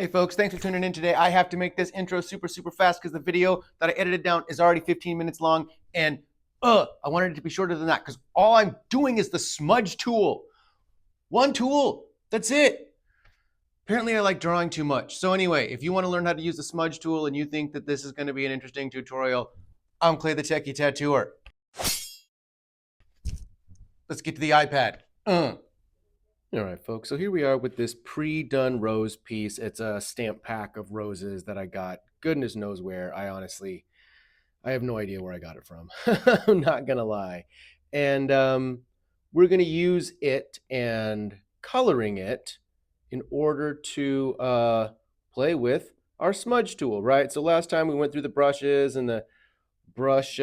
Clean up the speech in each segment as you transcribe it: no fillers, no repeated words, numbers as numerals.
Hey folks, thanks for tuning in today. I have to make this intro super fast because the video that I edited down is already 15 minutes long, and I wanted it to be shorter than that because all I'm doing is the smudge tool. One tool, that's it. Apparently I like drawing too much. So anyway, if you want to learn how to use the smudge tool and you think that this is going to be an interesting tutorial, I'm Clay the Techie Tattooer. Let's get to the iPad. All right, folks, so here we are with this pre-done rose piece. It's a stamp pack of roses that I got goodness knows where. I have no idea where I got it from. I'm not gonna lie. And we're gonna use it and coloring it in order to play with our smudge tool, right? So last time we went through the brushes and the brush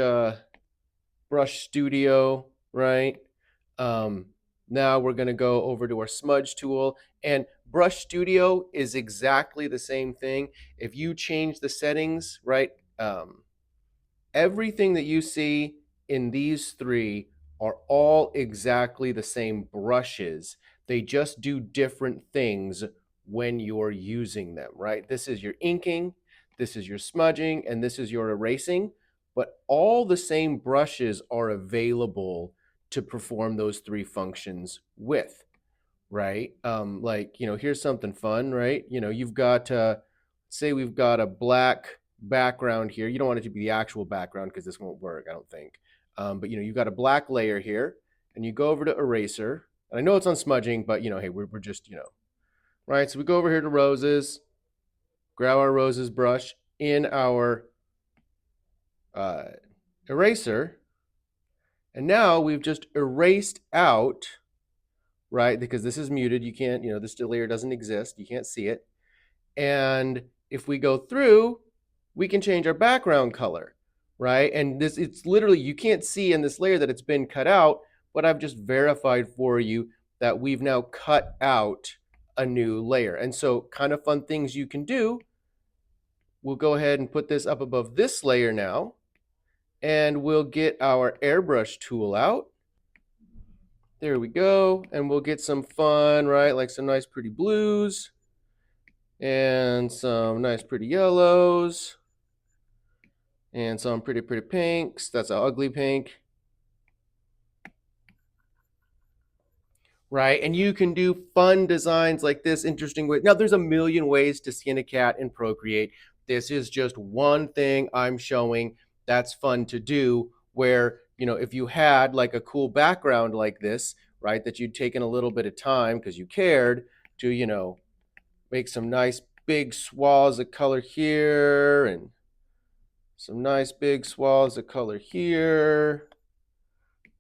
studio, right? Now we're going to go over to our smudge tool, and brush studio is exactly the same thing. If you change the settings, right, everything that you see in these three are all exactly the same brushes. They just do different things when you're using them, right? This is your inking, this is your smudging, and this is your erasing, but all the same brushes are available to perform those three functions with, right? Like, here's something fun, right? You've got, say we've got a black background here. You don't want it to be the actual background because this won't work, I don't think. But, you've got a black layer here, and you go over to eraser. And I know it's on smudging, but, hey, we're just, right? So we go over here to roses, grab our roses brush in our eraser, and now we've just erased out, right? Because this is muted. You can't, this layer doesn't exist. You can't see it. And if we go through, we can change our background color, right? And it's literally, you can't see in this layer that it's been cut out, but I've just verified for you that we've now cut out a new layer. And so kind of fun things you can do. We'll go ahead and put this up above this layer now, and we'll get our airbrush tool out. There we go. And we'll get some fun, right? Like some nice pretty blues and some nice pretty yellows and some pretty pinks. That's an ugly pink. Right? And you can do fun designs like this, interesting ways. Now, there's a million ways to skin a cat in Procreate. This is just one thing I'm showing that's fun to do where, if you had like a cool background like this, right, that you'd taken a little bit of time because you cared to, make some nice big swaths of color here and some nice big swaths of color here,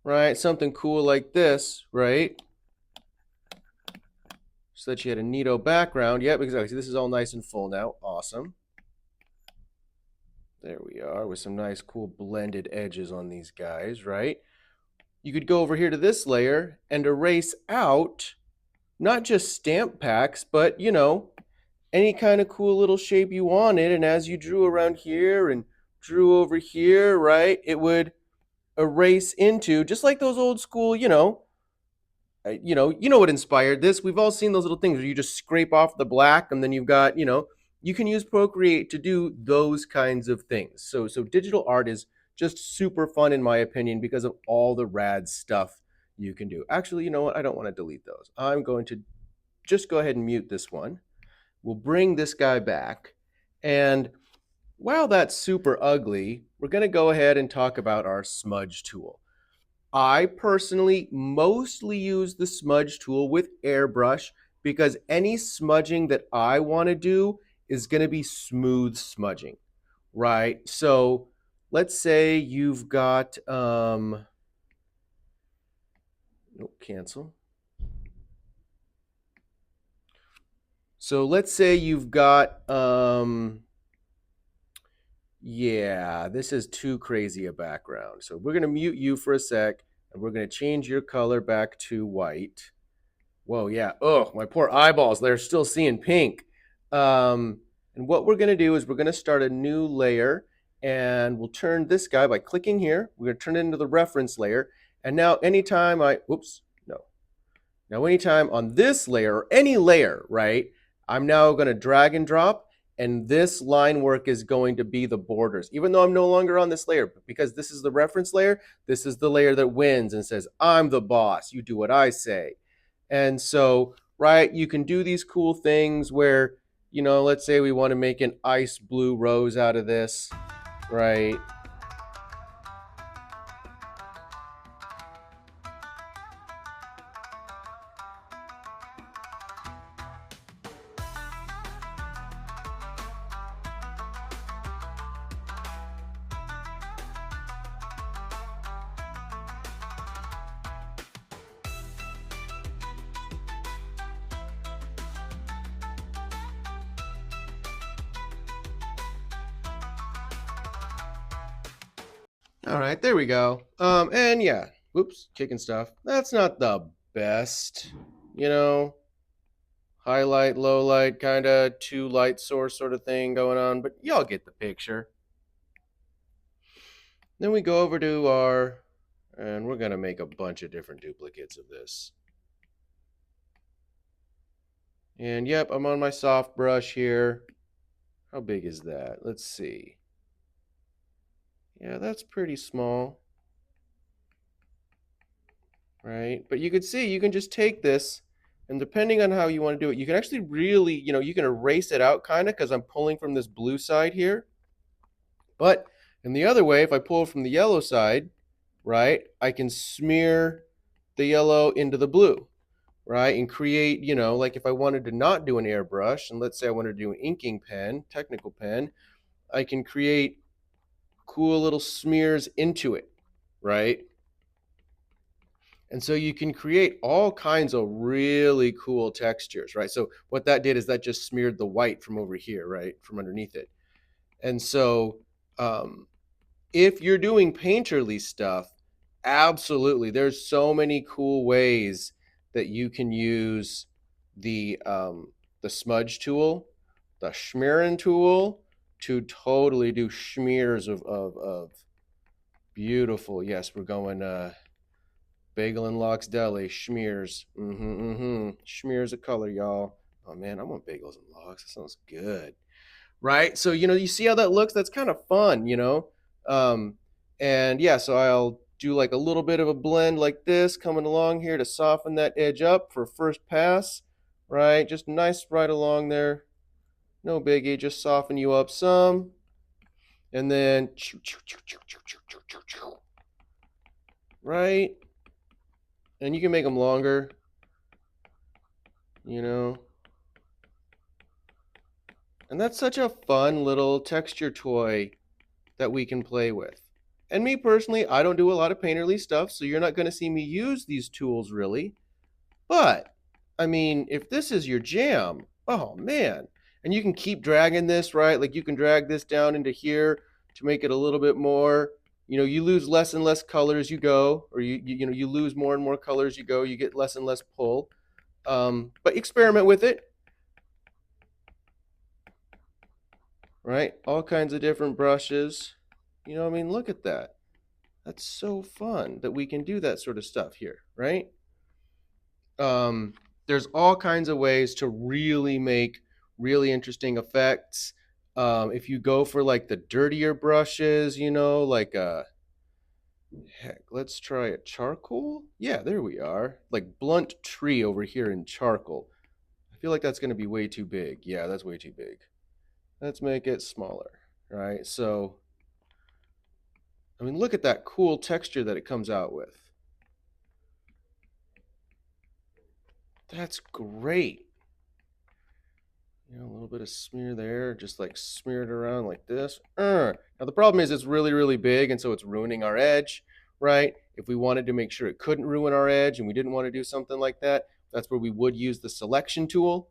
right? Something cool like this, right? So that you had a neato background. Yep, exactly. So this is all nice and full now. Awesome. There we are with some nice cool blended edges on these guys, right? You could go over here to this layer and erase out not just stamp packs, but, any kind of cool little shape you wanted. And as you drew around here and drew over here, right, it would erase into, just like those old school, you know what inspired this. We've all seen those little things where you just scrape off the black and then you've got, you can use Procreate to do those kinds of things. So digital art is just super fun in my opinion because of all the rad stuff you can do. Actually, you know what? I don't want to delete those. I'm going to just go ahead and mute this one. We'll bring this guy back. And while that's super ugly, we're going to go ahead and talk about our smudge tool. I personally mostly use the smudge tool with airbrush because any smudging that I want to do is going to be smooth smudging, right? So let's say you've got, cancel. So let's say you've got, yeah, this is too crazy a background. So we're going to mute you for a sec, and we're going to change your color back to white. Whoa, yeah. Oh, my poor eyeballs. They're still seeing pink. And what we're going to do is we're going to start a new layer, and we'll turn this guy by clicking here. We're going to turn it into the reference layer. And now anytime anytime on this layer, or any layer, right, I'm now going to drag and drop, and this line work is going to be the borders, even though I'm no longer on this layer. But because this is the reference layer, this is the layer that wins and says, I'm the boss. You do what I say. And so, right, you can do these cool things where, you know, let's say we want to make an ice blue rose out of this, right? All right, there we go. And yeah, whoops, kicking stuff. That's not the best, you know, highlight, low light, kind of two light source sort of thing going on, but y'all get the picture. Then we go over to our, and we're going to make a bunch of different duplicates of this. And yep, I'm on my soft brush here. How big is that? Let's see. Yeah, that's pretty small. Right? But you can see, you can just take this, and depending on how you want to do it, you can actually really, you know, you can erase it out kind of, because I'm pulling from this blue side here. But in the other way, if I pull from the yellow side, right, I can smear the yellow into the blue, right, and create, you know, like if I wanted to not do an airbrush, and let's say I wanted to do an inking pen, technical pen, I can create cool little smears into it, right? And so you can create all kinds of really cool textures, right? So what that did is that just smeared the white from over here, right, from underneath it. And so if you're doing painterly stuff, absolutely, there's so many cool ways that you can use the smudge tool, the schmearing tool, to totally do smears of beautiful. Yes, we're going Bagel and Lox Deli, schmears. Schmears of color, y'all. Oh man, I want bagels and lox. That sounds good. Right? So, you know, you see how that looks? That's kind of fun, you know? Um, and yeah, so I'll do like a little bit of a blend like this coming along here to soften that edge up for first pass, right? Just nice right along there. No biggie, just soften you up some. And then, right? And you can make them longer, you know? And that's such a fun little texture toy that we can play with. And me personally, I don't do a lot of painterly stuff, so you're not going to see me use these tools really. But, I mean, if this is your jam, oh man. And you can keep dragging this, right? Like you can drag this down into here to make it a little bit more, you know, you lose less and less color as you go, or you know, you lose more and more color as you go, you get less and less pull. But experiment with it. Right? All kinds of different brushes. You know, I mean, look at that. That's so fun that we can do that sort of stuff here, right? There's all kinds of ways to really make really interesting effects. If you go for like the dirtier brushes, you know, like heck, let's try a charcoal. Yeah, there we are. Like blunt tree over here in charcoal. I feel like that's going to be way too big. Yeah, that's way too big. Let's make it smaller, right? So, I mean, look at that cool texture that it comes out with. That's great. You know, a little bit of smear there, just like smear it around like this. Now, the problem is it's really, really big, and so it's ruining our edge, right? If we wanted to make sure it couldn't ruin our edge and we didn't want to do something like that, that's where we would use the selection tool,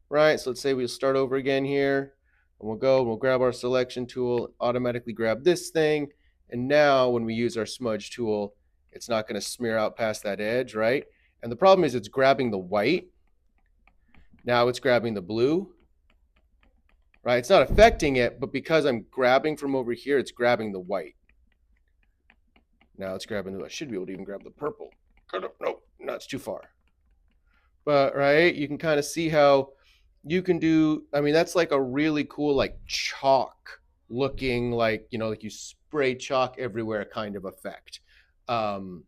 right? So let's say we'll start over again here, and we'll go and we'll grab our selection tool, automatically grab this thing, and now when we use our smudge tool, it's not going to smear out past that edge, right? And the problem is it's grabbing the white. Now it's grabbing the blue, right? It's not affecting it, but because I'm grabbing from over here, it's grabbing the white. Now it's grabbing the, I should be able to even grab the purple. Nope, no, it's too far. But, right, you can kind of see how you can do, I mean, that's like a really cool, like chalk looking, like, you know, like you spray chalk everywhere kind of effect. Um,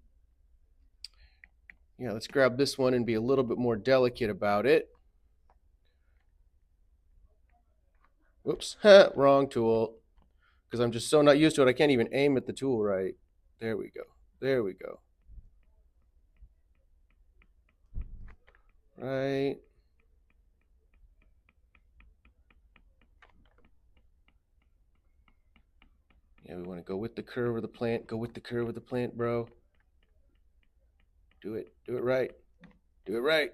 yeah, let's grab this one and be a little bit more delicate about it. Oops, wrong tool. Because I'm just so not used to it, I can't even aim at the tool right. There we go. There we go. Right. Yeah, we want to go with the curve of the plant. Go with the curve of the plant, bro. Do it. Do it right. Do it right.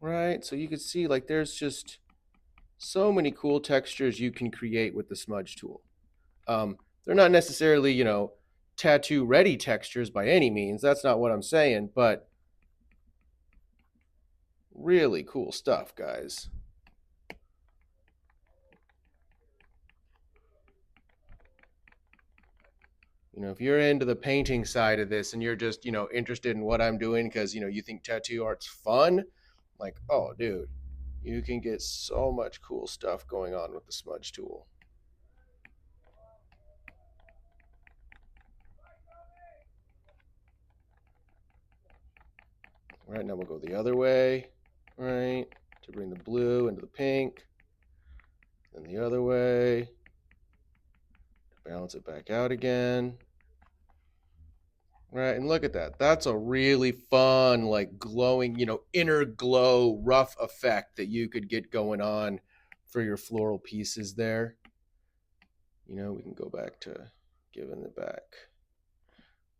Right. So you can see like there's just so many cool textures you can create with the smudge tool. They're not necessarily, you know, tattoo ready textures by any means. That's not what I'm saying, but really cool stuff, guys. You know, if you're into the painting side of this and you're just, you know, interested in what I'm doing because, you know, you think tattoo art's fun, like, oh, dude, you can get so much cool stuff going on with the smudge tool. All right, now we'll go the other way, right, to bring the blue into the pink, and the other way, to balance it back out again. Right, and look at that. That's a really fun, like glowing, you know, inner glow, rough effect that you could get going on for your floral pieces there. You know, we can go back to giving it back.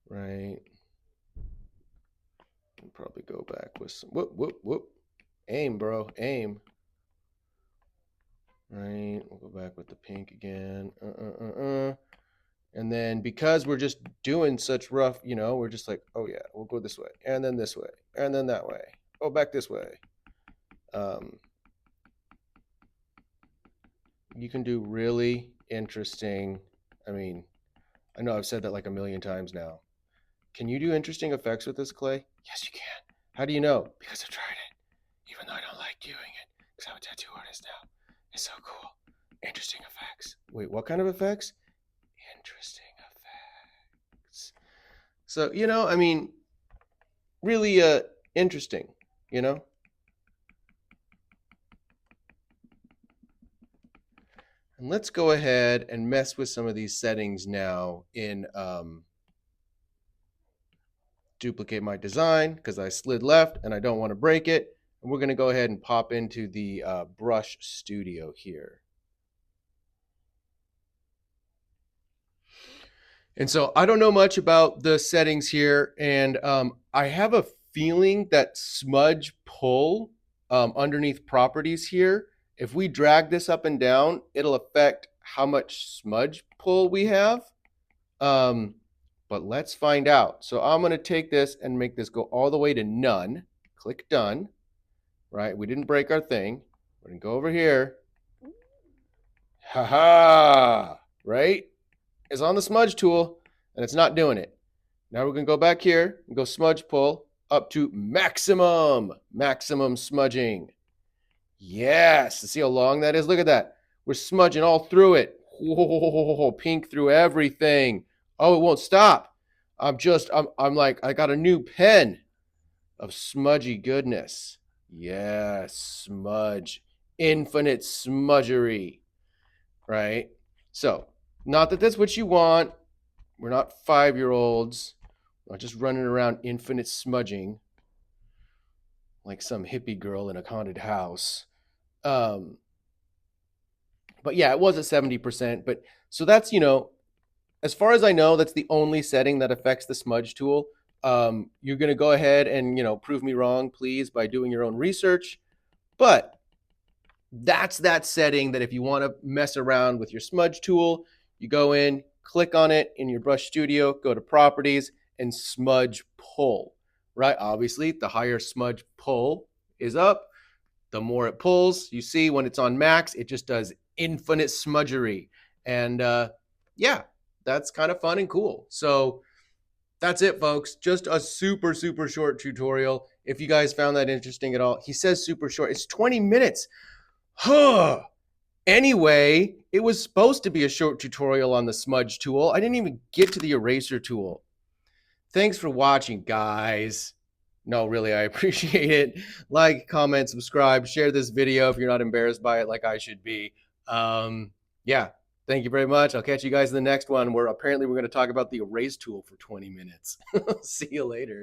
Right. And probably go back with some whoop, whoop, whoop. Aim, bro. Aim. Right. We'll go back with the pink again. And then because we're just doing such rough, you know, we're just like, oh yeah, we'll go this way, and then this way, and then that way. Oh, back this way. You can do really interesting. I mean, I know I've said that like a million times now. Can you do interesting effects with this clay? Yes, you can. How do you know? Because I've tried it, even though I don't like doing it, because I'm a tattoo artist now. It's so cool. Interesting effects. Wait, what kind of effects? Interesting effects. So, you know, I mean, really interesting, you know? And let's go ahead and mess with some of these settings now in duplicate my design because I slid left and I don't want to break it. And we're going to go ahead and pop into the brush studio here. And so I don't know much about the settings here, and I have a feeling that smudge pull underneath properties here, if we drag this up and down, it'll affect how much smudge pull we have. But let's find out. So I'm going to take this and make this go all the way to none. Click done. Right? We didn't break our thing. We're going to go over here. Ha! Right? It's on the smudge tool and it's not doing it. Now we're going to go back here and go smudge pull up to maximum smudging. Yes. See how long that is? Look at that. We're smudging all through it. Whoa, pink through everything. Oh, it won't stop. I'm like, I got a new pen of smudgy goodness. Yes, smudge. Infinite smudgery. Right? So, not that that's what you want. We're not 5-year-olds. We're not just running around infinite smudging like some hippie girl in a haunted house. But yeah, it was at 70%. But so that's, you know, as far as I know, that's the only setting that affects the smudge tool. You're going to go ahead and, you know, prove me wrong, please, by doing your own research. But that's that setting that if you want to mess around with your smudge tool, you go in, click on it in your brush studio, go to properties and smudge pull, right? Obviously, the higher smudge pull is up, the more it pulls. You see when it's on max, it just does infinite smudgery. And yeah, that's kind of fun and cool. So that's it, folks. Just a super, super short tutorial. If you guys found that interesting at all, he says super short. It's 20 minutes. Huh. Anyway, it was supposed to be a short tutorial on the smudge tool. I didn't even get to the eraser tool. Thanks for watching, guys. No, really, I appreciate it. Like, comment, subscribe, share this video if you're not embarrassed by it like I should be. Yeah, thank you very much. I'll catch you guys in the next one where apparently we're going to talk about the erase tool for 20 minutes. See you later.